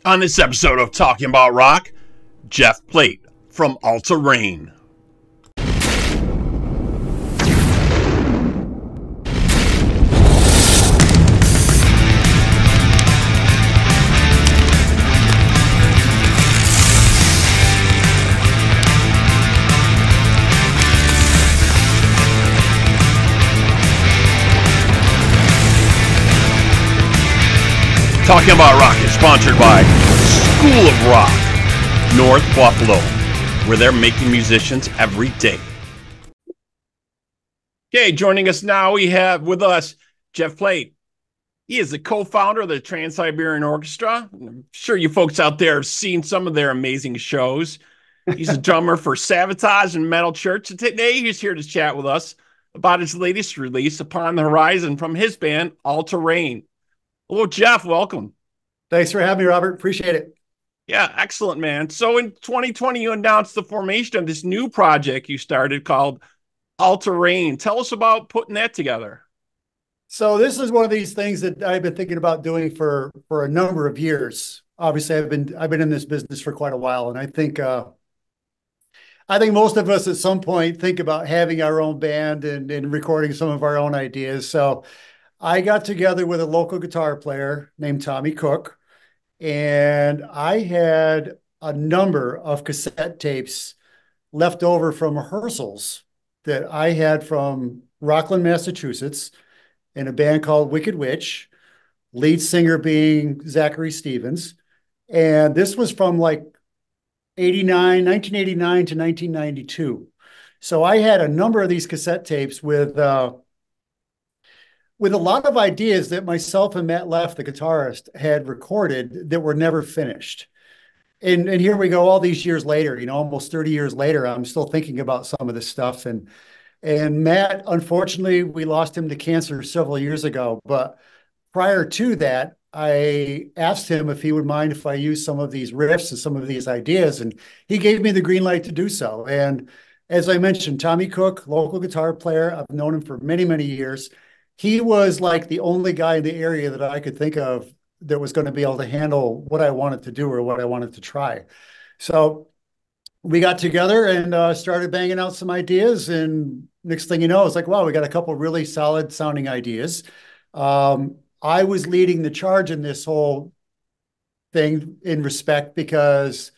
On this episode of Talking About Rock, Jeff Plate from Alta Reign. Talking About Rock is sponsored by School of Rock, North Buffalo, where they're making musicians every day. Okay, joining us now, we have with us Jeff Plate. He is the co-founder of the Trans-Siberian Orchestra. I'm sure you folks out there have seen some of their amazing shows. He's a drummer for Savatage and Metal Church. And today he's here to chat with us about his latest release, Upon the Horizon, from his band, Alta Reign. Hello, Jeff. Welcome. Thanks for having me, Robert. Appreciate it. Yeah, excellent, man. So in 2020, you announced the formation of this new project you started called Alta Reign. Tell us about putting that together. So this is one of these things that I've been thinking about doing for a number of years. Obviously, I've been in this business for quite a while, and I think most of us at some point think about having our own band and recording some of our own ideas. So I got together with a local guitar player named Tommy Cook, and I had a number of cassette tapes left over from rehearsals that I had from Rockland, Massachusetts, in a band called Wicked Witch, lead singer being Zachary Stevens. And this was from like 1989 to 1992. So I had a number of these cassette tapes with a lot of ideas that myself and Matt Leff, the guitarist, had recorded that were never finished. And here we go all these years later, almost 30 years later, I'm still thinking about some of this stuff. And Matt, unfortunately, we lost him to cancer several years ago. But prior to that, I asked him if he would mind if I used some of these riffs and some of these ideas. And he gave me the green light to do so. And as I mentioned, Tommy Cook, local guitar player, I've known him for many, many years. He was like the only guy in the area that I could think of that was going to be able to handle what I wanted to do or what I wanted to try. So we got together and started banging out some ideas. And next thing you know, it's like, wow, we got a couple really solid sounding ideas. I was leading the charge in this whole thing in respect because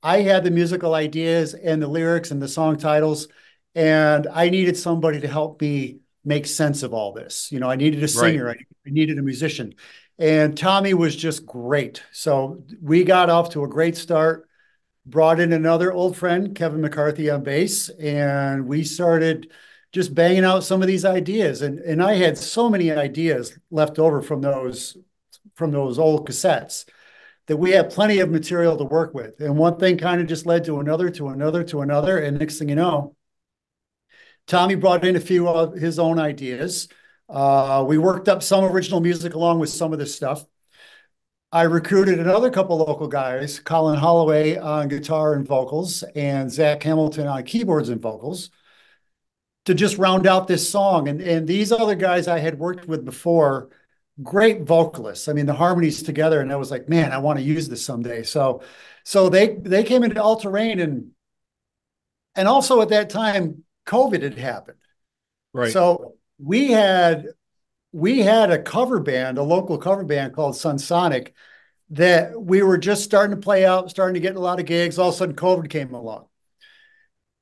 I had the musical ideas and the lyrics and the song titles, and I needed somebody to help me make sense of all this. I needed a singer, right. I needed a musician, and Tommy was just great. So we got off to a great start, brought in another old friend, Kevin McCarthy, on bass, and we started just banging out some of these ideas. And I had so many ideas left over from those old cassettes that we had plenty of material to work with. And one thing kind of just led to another, to another, to another. And next thing you know, Tommy brought in a few of his own ideas. We worked up some original music along with some of this stuff. I recruited another couple local guys, Colin Holloway on guitar and vocals, and Zach Hamilton on keyboards and vocals, to just round out this song. And these other guys I had worked with before, great vocalists. I mean, the harmonies together, and I was like, man, I want to use this someday. So they came into Alta Reign, and also at that time, COVID had happened. Right. So we had a cover band, a local cover band called Sunsonic, that we were just starting to play out, starting to get a lot of gigs. All of a sudden, COVID came along.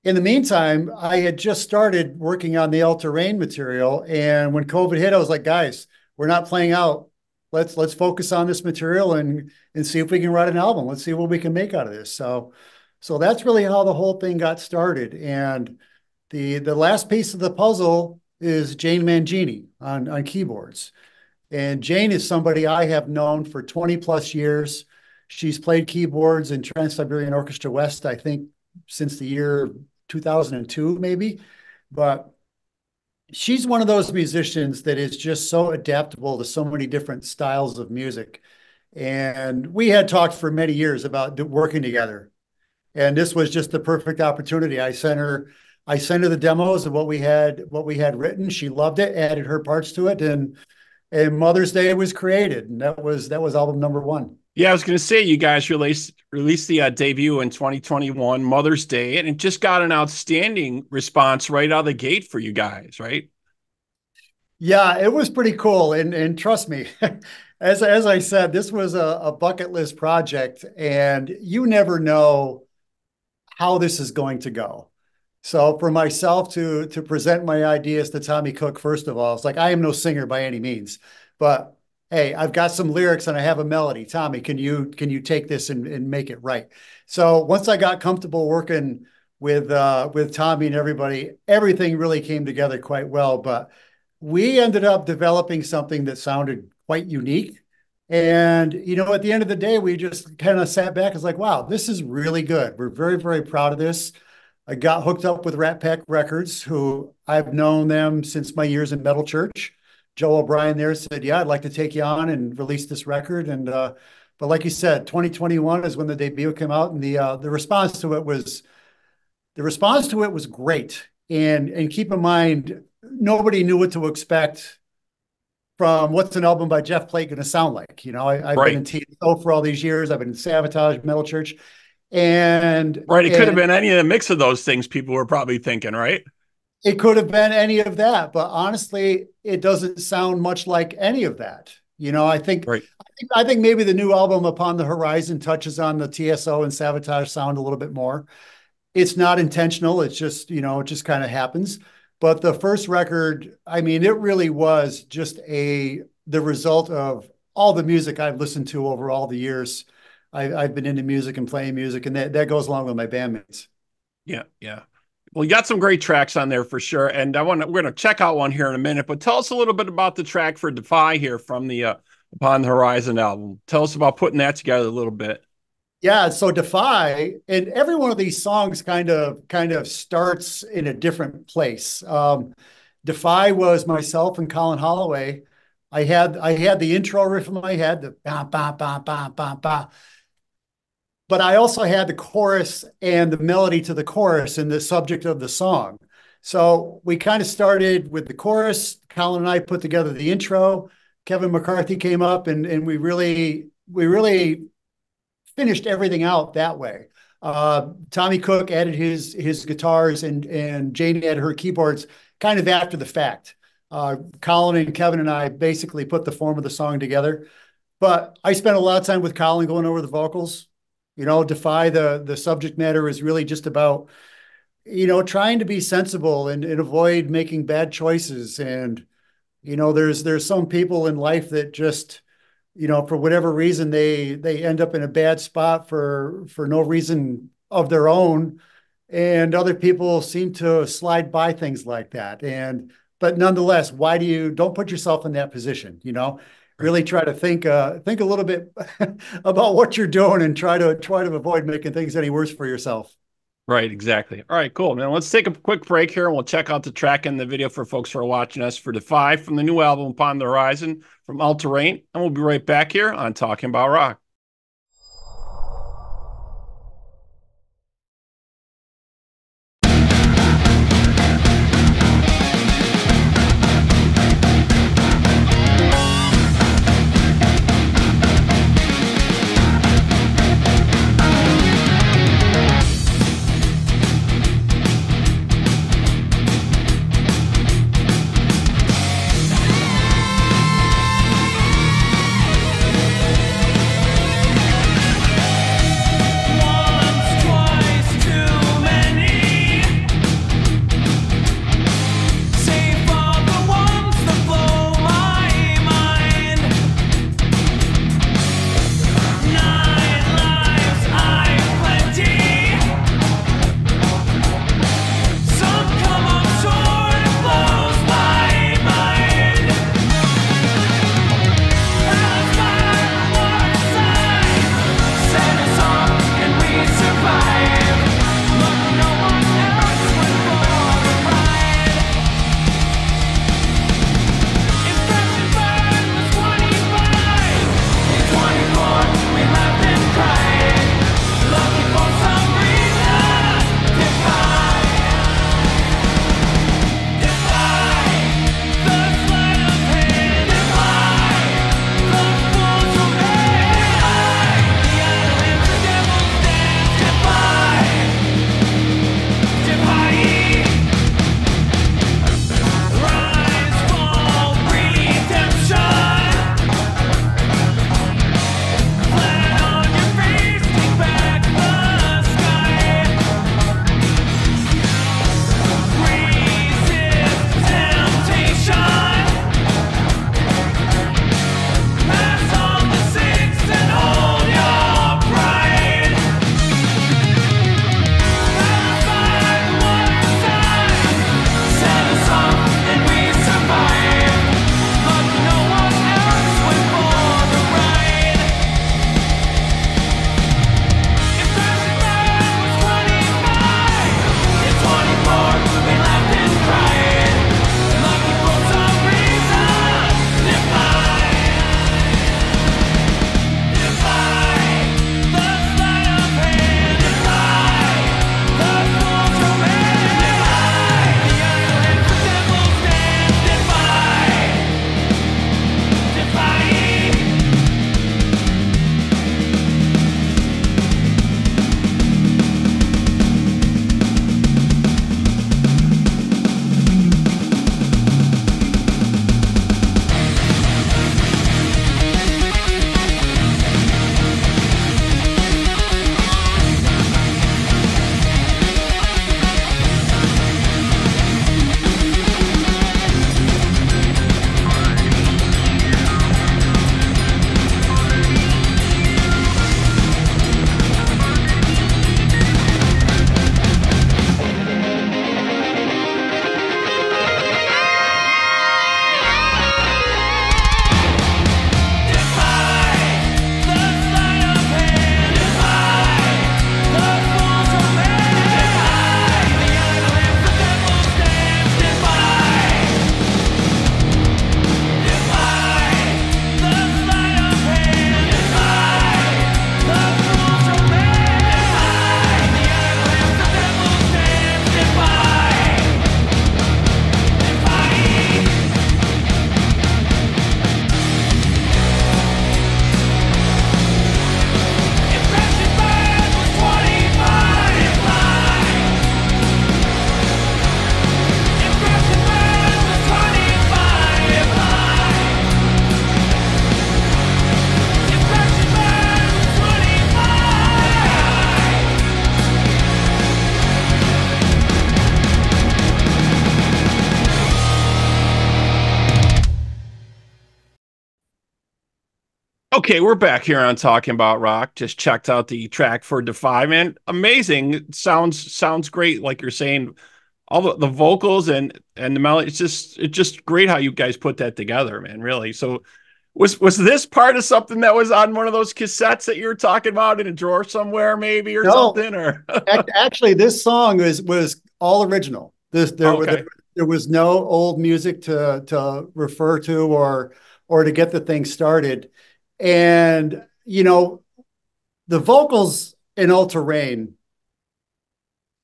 In the meantime, I had just started working on the Alta Reign material. And when COVID hit, I was like, guys, we're not playing out. Let's focus on this material and see if we can write an album. Let's see what we can make out of this. So that's really how the whole thing got started. And the last piece of the puzzle is Jane Mangini on keyboards. And Jane is somebody I have known for 20 plus years. She's played keyboards in Trans-Siberian Orchestra West, I think, since the year 2002, maybe. But she's one of those musicians that is just so adaptable to so many different styles of music. And we had talked for many years about working together. And this was just the perfect opportunity. I sent her the demos of what we had written. She loved it, added her parts to it, and Mother's Day was created, and that was album number one. Yeah, I was going to say you guys released the debut in 2021, Mother's Day, and it just got an outstanding response right out of the gate for you guys, right? Yeah, it was pretty cool. And trust me, as I said, this was a bucket list project, and you never know how this is going to go. So for myself to present my ideas to Tommy Cook, first of all, it's like I am no singer by any means, but hey, I've got some lyrics and I have a melody. Tommy, can you take this and make it right? So once I got comfortable working with Tommy and everybody, everything really came together quite well. But we ended up developing something that sounded quite unique. And, at the end of the day, we just kind of sat back and was like, wow, this is really good. We're very, very proud of this. I got hooked up with Rat Pak Records, who I've known them since my years in Metal Church. Joe O'Brien there said, yeah, I'd like to take you on and release this record. And, but like you said, 2021 is when the debut came out, and the response to it was great. And keep in mind, nobody knew what to expect from what's an album by Jeff Plate going to sound like. I've been in Right. TSO for all these years. I've been in Savatage, Metal Church, and Right. It could have and been any of the mix of those things people were probably thinking, right? it could have been any of that. But honestly, it doesn't sound much like any of that. Right. I think maybe the new album Upon the Horizon touches on the TSO and Savatage sound a little bit more. It's not intentional. It's just, it just kind of happens. But the first record, I mean, it really was just the result of all the music I've listened to over all the years. I've been into music and playing music, and that goes along with my bandmates. Yeah. Yeah. Well, you got some great tracks on there for sure. And we're going to check out one here in a minute, but tell us a little bit about the track for Defy here from the Upon the Horizon album. Tell us about putting that together a little bit. Yeah, so Defy, and every one of these songs kind of starts in a different place. Defy was myself and Colin Holloway. I had the intro riff in my head, the ba ba ba ba ba ba, but I also had the chorus and the melody to the chorus and the subject of the song. So we kind of started with the chorus. Colin and I put together the intro. Kevin McCarthy came up, and we really finished everything out that way. Tommy Cook added his guitars, and Jane added her keyboards kind of after the fact. Colin and Kevin and I basically put the form of the song together. But I spent a lot of time with Colin going over the vocals. Defy, the subject matter is really just about, trying to be sensible and avoid making bad choices. And, there's some people in life that just, for whatever reason, they end up in a bad spot for no reason of their own. And other people seem to slide by things like that. But nonetheless, don't put yourself in that position, Right. really try to think a little bit about what you're doing, and try to avoid making things any worse for yourself. Right, exactly. All right, cool, man. Let's take a quick break here and we'll check out the track and the video for folks who are watching us for Defy from the new album Upon the Horizon from Alta Reign. And we'll be right back here on Talking About Rock. Okay, we're back here on Talking About Rock. Just checked out the track for Defy, man. Amazing. It sounds great. Like you're saying, all the vocals and the melody. It's just great how you guys put that together, man. Really. So was this part of something that was on one of those cassettes that you were talking about in a drawer somewhere, maybe, or No, something? Or actually, this song was all original. okay, There was no old music to refer to or to get the thing started. And the vocals in Alta Reign,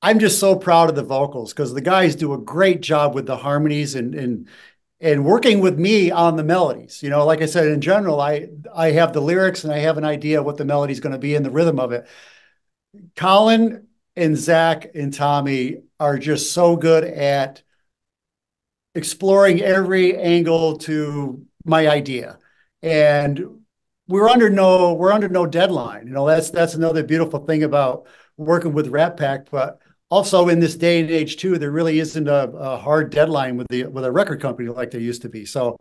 I'm just so proud of the vocals because the guys do a great job with the harmonies and working with me on the melodies. Like I said, in general, I have the lyrics and I have an idea what the melody is going to be and the rhythm of it. Colin and Zach and Tommy are just so good at exploring every angle to my idea. And we're under no deadline. That's another beautiful thing about working with Rat Pak. But also in this day and age too, there really isn't a hard deadline with a record company like there used to be. So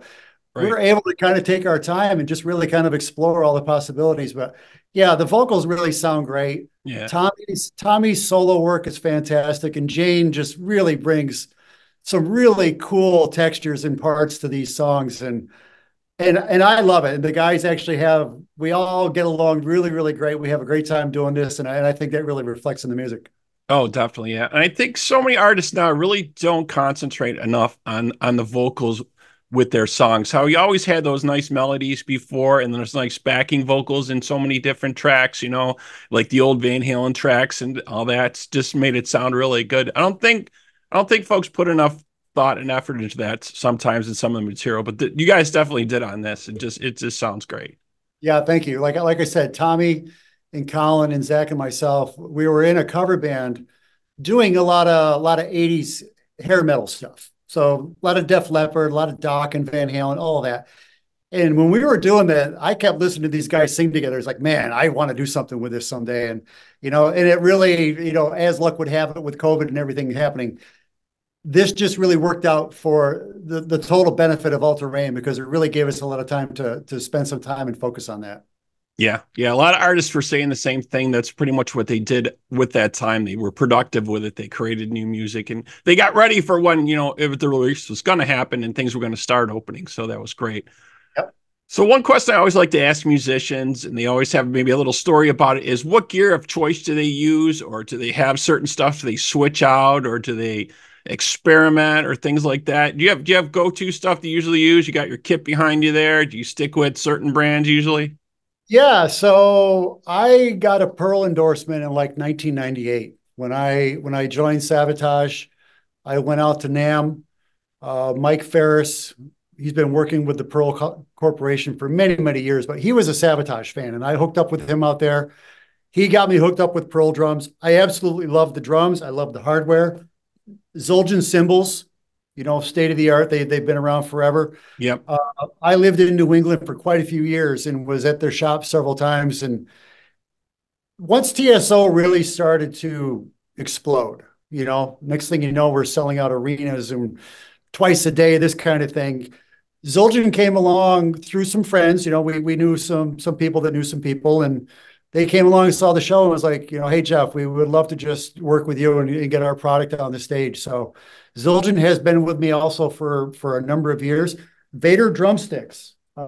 right. we're able to kind of take our time and just really kind of explore all the possibilities. But yeah, the vocals really sound great. Yeah. Tommy's solo work is fantastic, and Jane just really brings some really cool textures and parts to these songs, and I love it. And the guys actually we all get along really, really great. We have a great time doing this, and I think that really reflects in the music. Oh, definitely. Yeah. And I think so many artists now really don't concentrate enough on the vocals with their songs. How you always had those nice melodies before, and there's nice backing vocals in so many different tracks, like the old Van Halen tracks and all that. It's just made it sound really good. I don't think folks put enough thought and effort into that sometimes in some of the material, but you guys definitely did on this. It just sounds great. Yeah, thank you. Like I said, Tommy and Colin and Zach and myself, we were in a cover band doing a lot of 80s hair metal stuff. So a lot of Def Leppard, a lot of Doc and Van Halen, all of that. And when we were doing that, I kept listening to these guys sing together. It's like, man, I want to do something with this someday. And it really, as luck would have it with COVID and everything happening, this just really worked out for the total benefit of Alta Reign because it really gave us a lot of time to spend some time and focus on that. Yeah. Yeah. A lot of artists were saying the same thing. That's pretty much what they did with that time. They were productive with it. They created new music and they got ready for when, if the release was going to happen and things were going to start opening. So that was great. Yep. So one question I always like to ask musicians, and they always have maybe a little story about it, is what gear of choice do they use, or do they have certain stuff do they switch out, or do they experiment or things like that? Do you have go-to stuff you usually use? You got your kit behind you there. Do you stick with certain brands usually? Yeah, so I got a Pearl endorsement in like 1998 when I joined Savatage. I went out to NAMM. Mike Ferris, he's been working with the Pearl Corporation for many, many years, but he was a Savatage fan, and I hooked up with him out there. He got me hooked up with Pearl drums. I absolutely love the drums. I love the hardware. Zildjian cymbals, state of the art. They've been around forever. Yep. I lived in New England for quite a few years and was at their shop several times. And once TSO really started to explode, next thing you know, we're selling out arenas and twice a day, this kind of thing. Zildjian came along through some friends. We knew some people that knew some people, and they came along and saw the show and was like, hey, Jeff, we would love to just work with you and get our product on the stage. So Zildjian has been with me also for a number of years. Vader drumsticks. I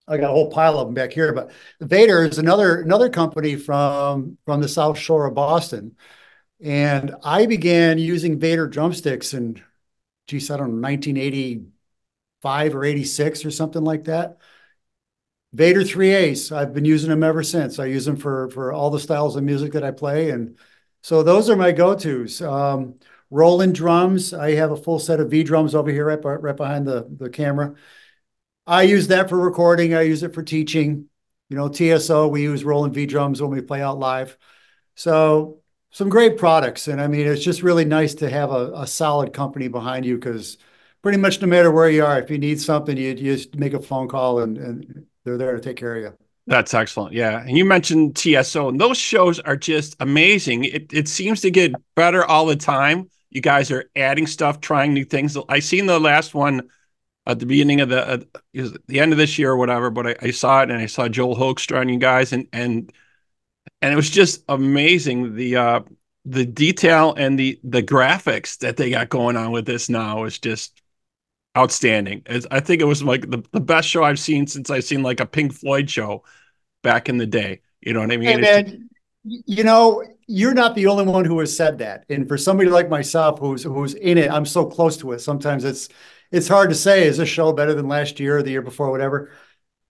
got a whole pile of them back here, but Vader is another company from the South Shore of Boston. And I began using Vader drumsticks in, geez, I don't know, 1985 or 86 or something like that. Vader 3As, I've been using them ever since. I use them for all the styles of music that I play. And so those are my go-tos. Roland drums, I have a full set of V drums over here right behind the camera. I use that for recording. I use it for teaching. TSO, we use Roland V drums when we play out live. So some great products. And I mean, it's just really nice to have a solid company behind you because pretty much no matter where you are, if you need something, you just make a phone call and they're there to take care of you. That's excellent. Yeah. And you mentioned TSO, and those shows are just amazing. It seems to get better all the time. You guys are adding stuff, trying new things. I seen the last one at the beginning of the end of this year or whatever, but I saw it and I saw Joel Hoekstra and you guys and it was just amazing. The detail and the graphics that they got going on with this now is just outstanding. I think it was like the best show I've seen since I've seen like a Pink Floyd show back in the day. You know what I Hey mean? It's just, man, you know, you're not the only one who has said that. And for somebody like myself who's in it, I'm so close to it. Sometimes it's hard to say, is this show better than last year or the year before, whatever.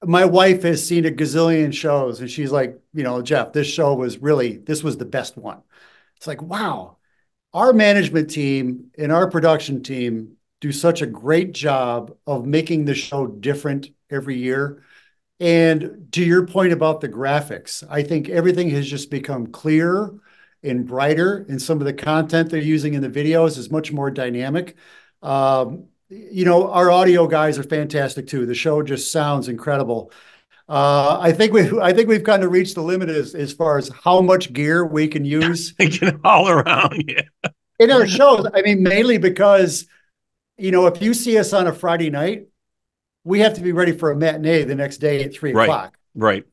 My wife has seen a gazillion shows and she's like, you know, Jeff, this was the best one. It's like, wow, our management team and our production team do such a great job of making the show different every year. And to your point about the graphics, I think everything has just become clearer and brighter, and some of the content they're using in the videos is much more dynamic. You know, our audio guys are fantastic too. The show just sounds incredible. I think we've kind of reached the limit as far as how much gear we can use thinking all around. Yeah. in our shows. I mean, mainly because, you know, if you see us on a Friday night, we have to be ready for a matinee the next day at 3 o'clock. Right.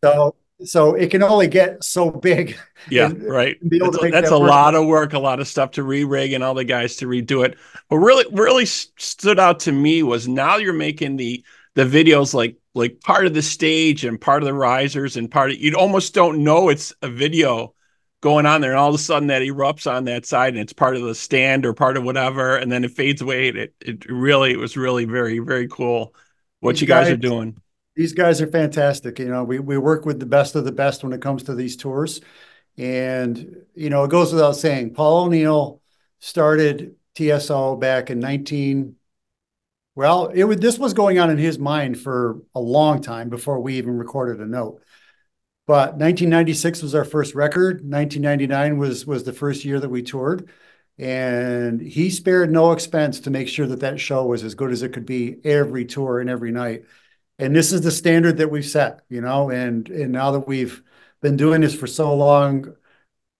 So it can only get so big. Yeah, right. And be able to make That's that a work. lot of work, a lot of stuff to re-rig and all the guys to redo it. What really stood out to me was now you're making the videos like part of the stage and part of the risers and part of, you almost don't know it's a video going on there, and all of a sudden that erupts on that side and it's part of the stand or part of whatever, and then it fades away. It was really very, very cool what These you guys guys, are doing. these guys are fantastic. You know, we work with the best of the best when it comes to these tours. And, you know, it goes without saying, Paul O'Neill started TSO back in 19, well, this was going on in his mind for a long time before we even recorded a note. But 1996 was our first record. 1999 was the first year that we toured. And he spared no expense to make sure that that show was as good as it could be every tour and every night. And this is the standard that we've set, you know, and now that we've been doing this for so long,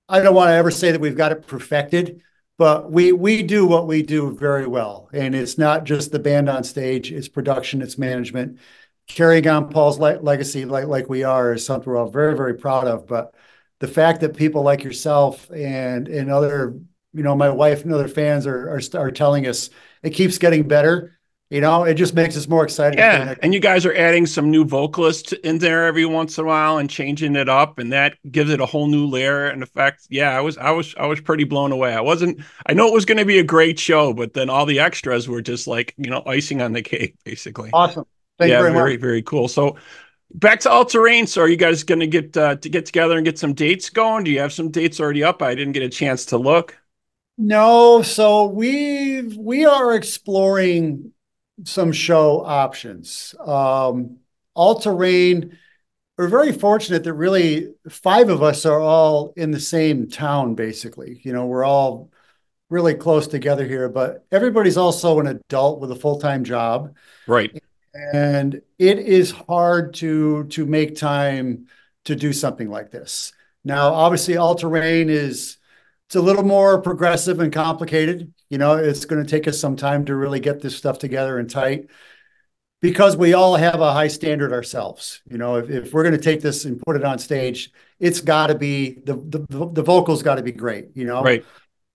I don't want to ever say that we've got it perfected, but we do what we do very well. And it's not just the band on stage, it's production, it's management. Carrying on Paul's legacy like we are is something we're all very, very proud of. But the fact that people like yourself and other, you know, my wife and other fans are telling us it keeps getting better, you know, it just makes us more excited. Yeah, and you guys are adding some new vocalists in there every once in a while and changing it up, and that gives it a whole new layer and effect. Yeah, I was pretty blown away. I know it was going to be a great show, but then all the extras were just like, you know, icing on the cake, basically. Awesome. Thank you Yeah, very very, much. very cool. So back to Alta Reign. So are you guys going to get together and get some dates going? Do you have some dates already up? I didn't get a chance to look. No, so we are exploring some show options. Alta Reign, we're very fortunate that really five of us are all in the same town, basically. You know, we're all really close together here, but everybody's also an adult with a full-time job. Right. And it is hard to make time to do something like this. Now, obviously, Alta Reign it's a little more progressive and complicated. You know, it's going to take us some time to really get this stuff together and tight because we all have a high standard ourselves. You know, if we're going to take this and put it on stage, it's got to be the vocals got to be great. You know, Right.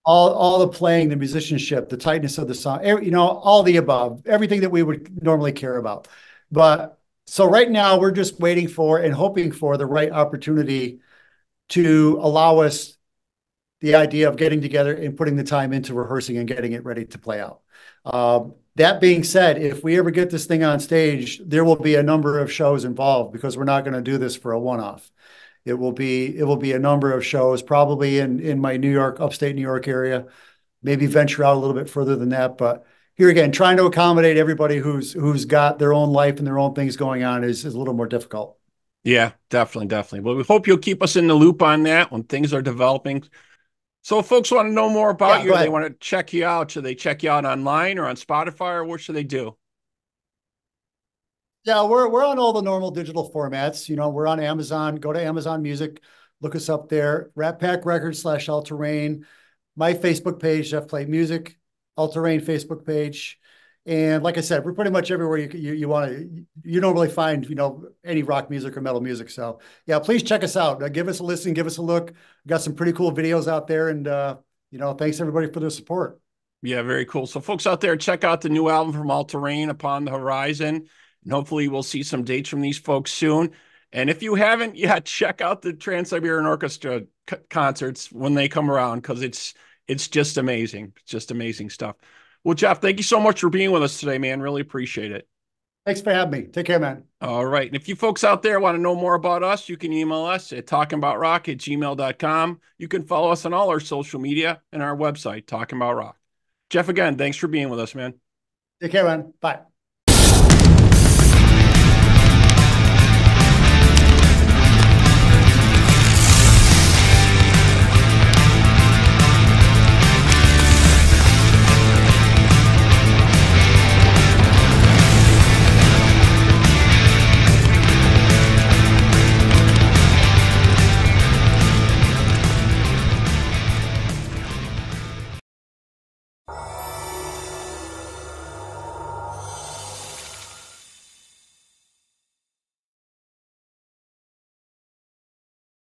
all the playing, the musicianship, the tightness of the song, you know, all the above, everything that we would normally care about. But so right now we're just waiting for and hoping for the right opportunity to allow us the idea of getting together and putting the time into rehearsing and getting it ready to play out. That being said, if we ever get this thing on stage, there will be a number of shows involved because we're not going to do this for a one-off. It will be a number of shows, probably in my New York, upstate New York area, maybe venture out a little bit further than that. But here again, trying to accommodate everybody who's got their own life and their own things going on is a little more difficult. Yeah, definitely. Well, we hope you'll keep us in the loop on that when things are developing. So if folks want to know more about Yeah, you, go they ahead. want to check you out. Should they check you out online or on Spotify, or what should they do? Yeah, we're on all the normal digital formats. You know, we're on Amazon. Go to Amazon Music, look us up there. Rat Pak Records / Alta Reign. My Facebook page, Jeff Plate Music, Alta Reign Facebook page. And like I said, we're pretty much everywhere you want to. You don't really find, any rock music or metal music. So yeah, please check us out. Give us a listen, give us a look. We've got some pretty cool videos out there, and thanks everybody for their support. Yeah, very cool. So folks out there, check out the new album from Alta Reign, Upon the Horizon. And hopefully we'll see some dates from these folks soon. And if you haven't yet, check out the Trans-Siberian Orchestra concerts when they come around, because it's just amazing. It's just amazing stuff. Well, Jeff, thank you so much for being with us today, man. Really appreciate it. Thanks for having me. Take care, man. All right. And if you folks out there want to know more about us, you can email us at talkingboutrock@gmail.com. You can follow us on all our social media and our website, Talking About Rock. Jeff, again, thanks for being with us, man. Take care, man. Bye.